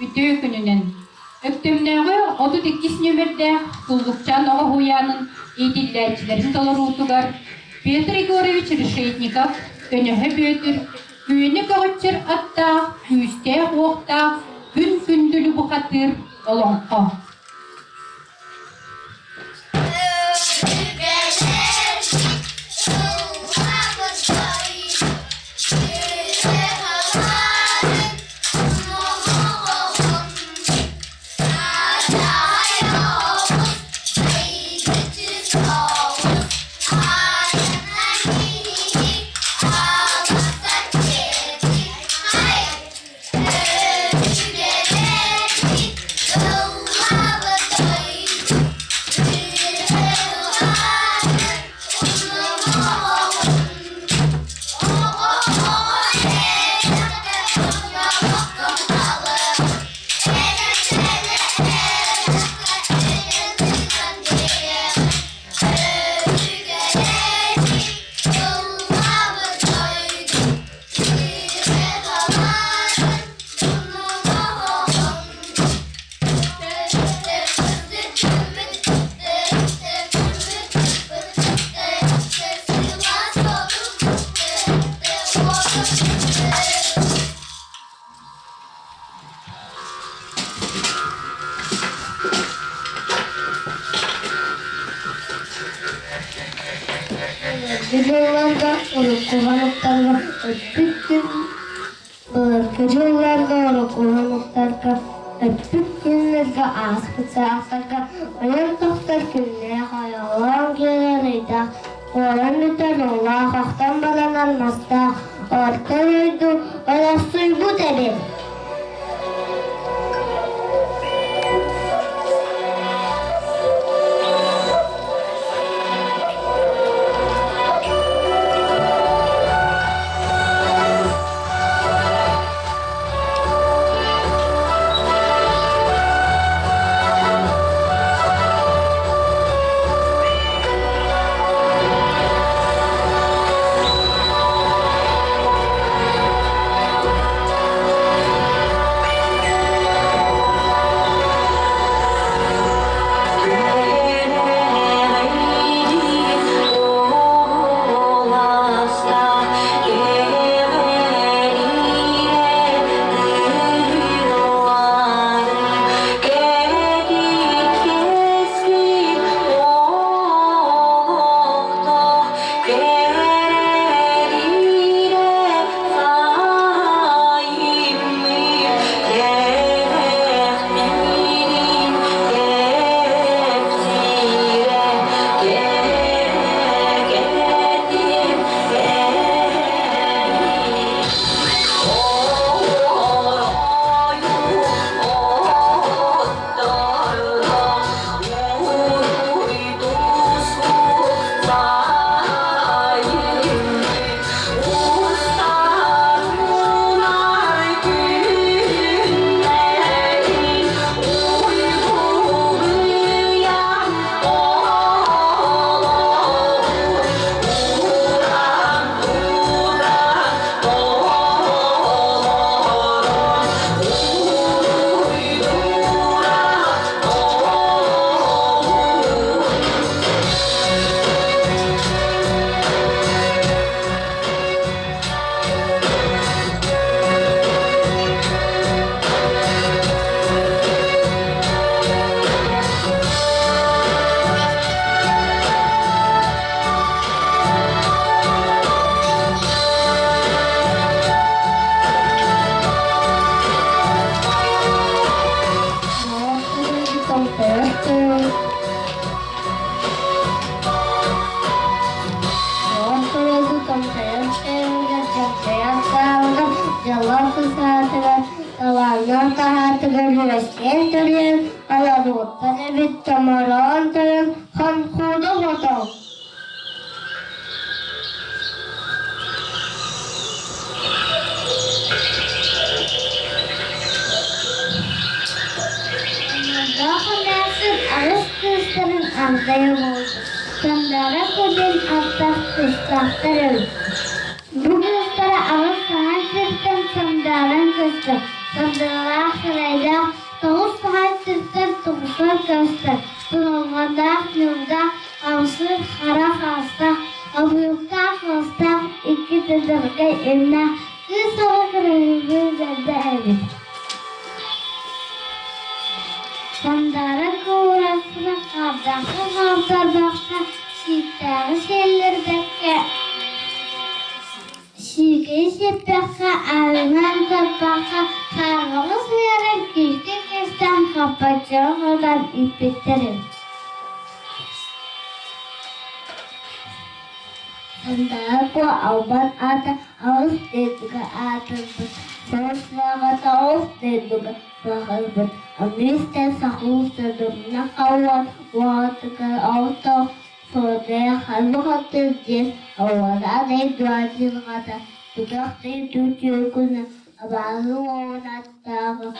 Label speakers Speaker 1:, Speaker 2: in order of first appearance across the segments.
Speaker 1: ütü gününen. Öktümnäge 32 nömerde Tullukçan Oğahuyanın eğitillerçilerin dolarutugar Petr Igorovich Решетников tönöhe bötür, güyünü kağıtçır atta, güyüste oğta, gün gündülü bu hatır olonqa.
Speaker 2: Gecelerden olup kullanıklarla öpük gün gecelerden olup kullanıklarla öpük günlerge ağız bıçaklarga oyun tohtar günlere hayalan geleriydi. Oğlan lütfen Allah haktan balan almazda orta oydu olasıy bu derim. Sandara kodin atas kıstahtarım. Bu kıstara ağız sahan sırtım sandaran kıstı. Sandara Ahirede toğuz saat sırtlar toğuzlar göster. Durulganda yılda avsır kara hasta. Abuyukta hasta iki tedirge emne. Bir sonra kırılır zelde evit. Sandara kıvrasına kardakı kavdardakta. Şiittağın şeylerdeki. Şiigeyi şepekka ağrınan tapakka. Kargımız veren kişti kesten kapacağım olan ipitlerim. Sandara ku aubat ada aus deduga atıldı. Soğuzlağa aus deduga bakıldı. Amiste sahulsa durna kawan vatıga auto. Sodaya halbuhatır jes avada de duacil gata. Tugakti tujukunna abalu onattaga.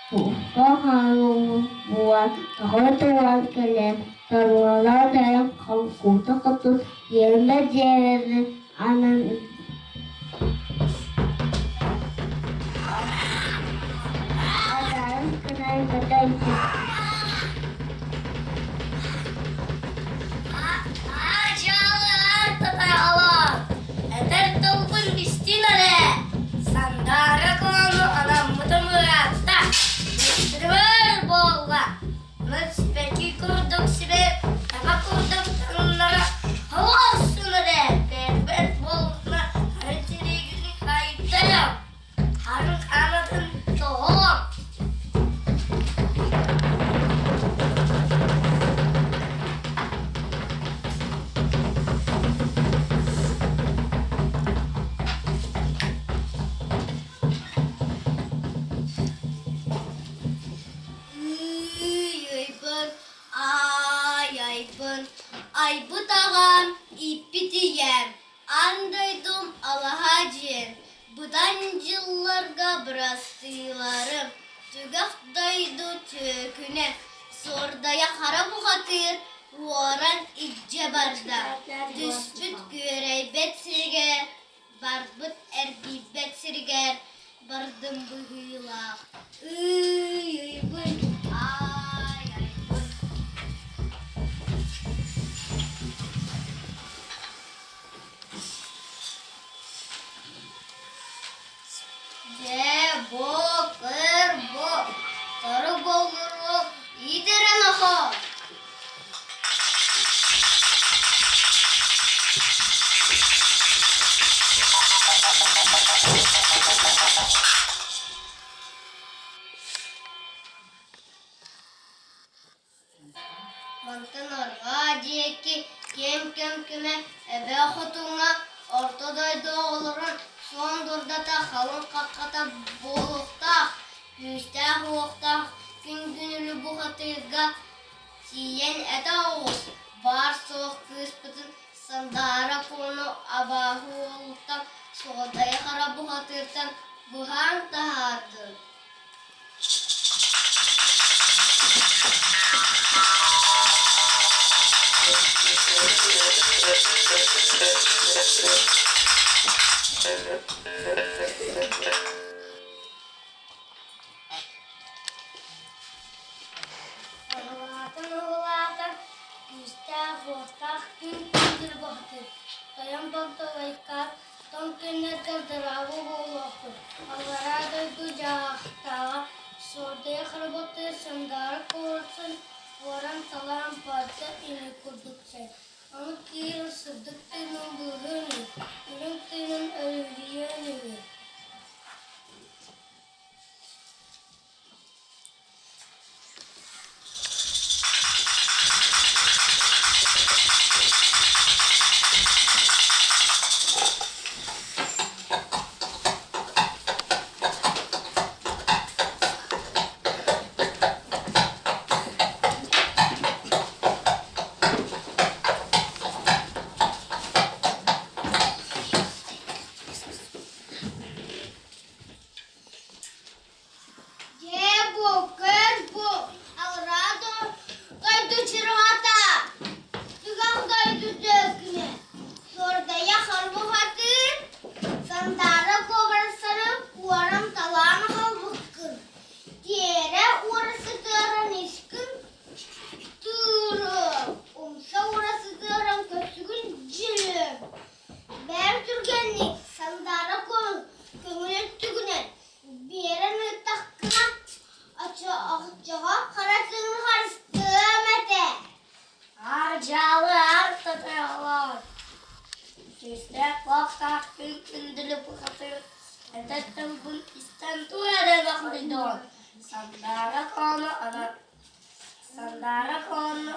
Speaker 2: Puhkahalu buat tahotuan kelem. Tarwala dayang kangkuta katut yerine jerin anan adaran kenal kadai.
Speaker 3: Ajalar tatayalar. Eter tolpun istinare. Sandara kono anam mutamurata. Distribuer bolla. Peki kurduk sibe. Ama kurduk tanlara. Hava sunare. Berbet bolla. Haritiri günü kayıttaya. Harun kanadın tohum. Ay bu tağam ipi diyem. Andaydım alahacın. Budan yıllarga brastıylarım. Tügaftaydı töküne. Sordaya kara bu hatır. Varan icce barda. Düspüt görey betsirge. Barbıt erdi betsirger. Bardım bu hıyla. Ay bu. Bo, kır bo, sarı boluru, iyidiren aha. Mantan orga diyeki, kem kime, ebe hatuna, ortadaydı olurun. Son durdata halın kakata bolukta, güçte huokta, gün günülü bu hatırga, siyen eda oğuz, bar soğuk kıspıtın, sandara konu abahu oluktan, sodaya kara bu hatırtan, buhan tahadır. Ağlatın, güçte huokta, gün gündür bahtır. Dayan baktı laikar, ton künnet kaldırabı boğulaktır. Ağlara duydu cahtağa, sordaya karabatır, sandar korsun, varan talan parça ini kurdukça. Onu kıyır sıddıktığının bulhunu, yürüktüğünün ölüyeni. Kalkın kündülü bırakır. Edetten bun isten tuğrede bakıydın. Sandara konu ana. Sandara konu.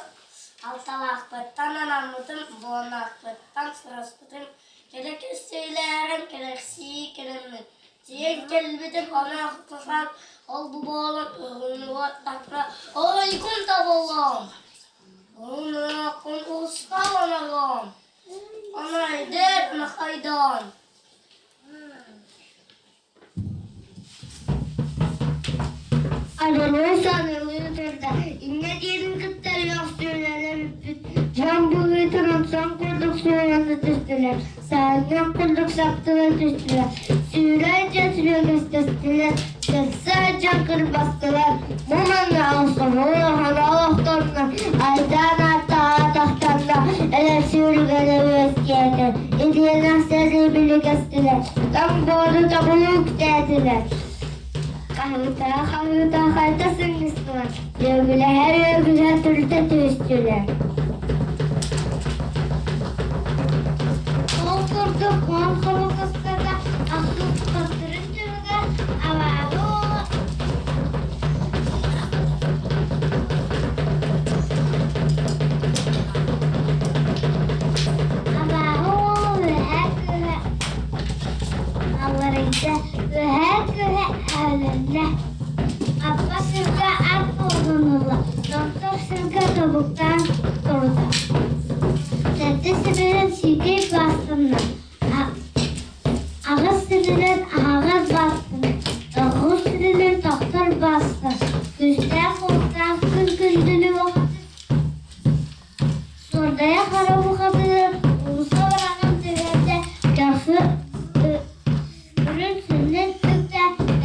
Speaker 3: Altalak bıttan anamıdım. Boğunak bıttan sırasıdım. Gerek söylerim, gereksiz kelimim. Diyen kelbidim ana tutan. Ol bu bağlan ürünü var takra. Oy kun tabullum. Onu kun usta onalım. Ona eder, ona kaydan.
Speaker 2: Adamın sanırlığı da inne diyelim kıtları yok söylener. Can buluyu tanımsam kurduk söylendi düştüler. Sağından kurduk saptılar düştüler. Sürece sürüyoruz düştüler. Sesler çakır bastılar. Mumanla olsun hala Allah'tan. Aydan hatta tahtanda. Ele sürgüle özgürler. İdiyeler sesi bile göstüler. Tam boğdu tabuluk dediler. Kahvita kaytasın Müslüman. Yövgüle her yövgüle türlü tüstüler. Kol kurduk, kol kolu kıstada, aklı kıstırın türlü, avalı. Avalı ve her güle, Allah'ıyla ve her güle evlenle. Abba sırga ak oğlunula, doktor sırga kabuktan durdu. Dede sırrın şidik bastığında, ağız sırrın ağız bastığında, dokuz sırrın doktor bastı. Düşler korktan gündülü vakti. Sordaya kara bu kapıdır, ulusa bırakın tüvende, yaksı ürün sünnet tükte,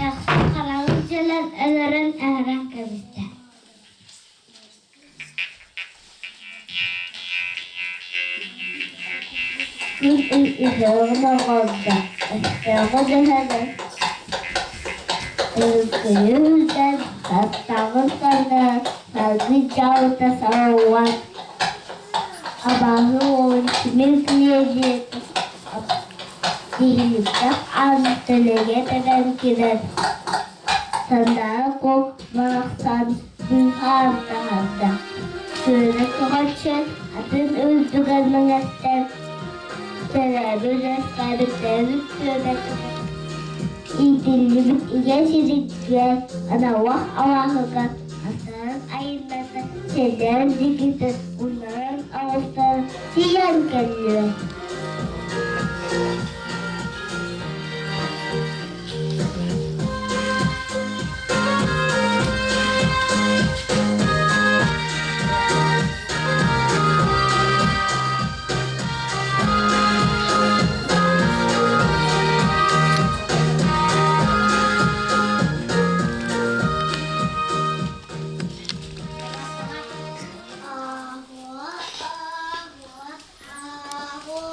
Speaker 2: yaksı karanlıkçalar eleren eren kabiste. İzlama kaldı, eşyama dehede. Kıyımdan tatlağın sana, kalbi çağıda savuğan. Abahı oğun kimin kıyacak? Dihilipte antılege teden gider. Sandal kokmaksan büyühan tahanda. Sürüne koçun adın öldüğünün etten. Selamün eskarı sevip sürüne İdillimit iye şirikler. Ana vah avahıga. Asarın ayınlarda şeyler dikizdir. Bunların ağızları siyan geliyor.
Speaker 3: Ahu, ahu, ahu.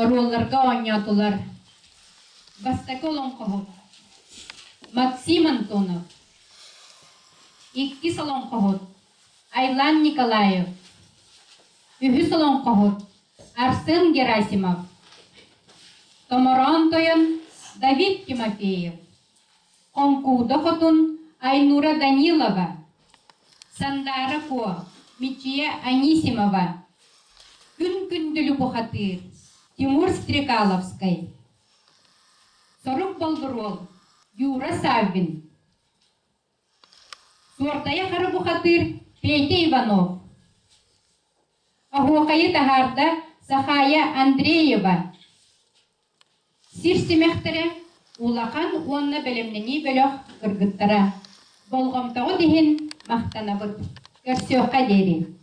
Speaker 1: ролларга ойнатылар. Бастакы олонқоғып. Максим Антонов. Икки солонқоғып. Айлан Николаев. Үхі солонқоғып. Арсен Герасимов. Томорон тойын Давид Тимофеев. Конкуда хотун Айнура Данилова. Сандара Ко. Мичия Анисимова. Күн-күнділі бұхатыр. Тимур Стрекаловский. Сорук Болдырол. Юра Саввин. Суортая қары бұхатыр. Петя Иванов. Ахуақайы тахарда Сахая Андреева. Сирсимехтері улақан онна бөлімнені бөліқ кіргіттара. Болғамтағы дейін мақтанабыд. Көрсеуқа дейін.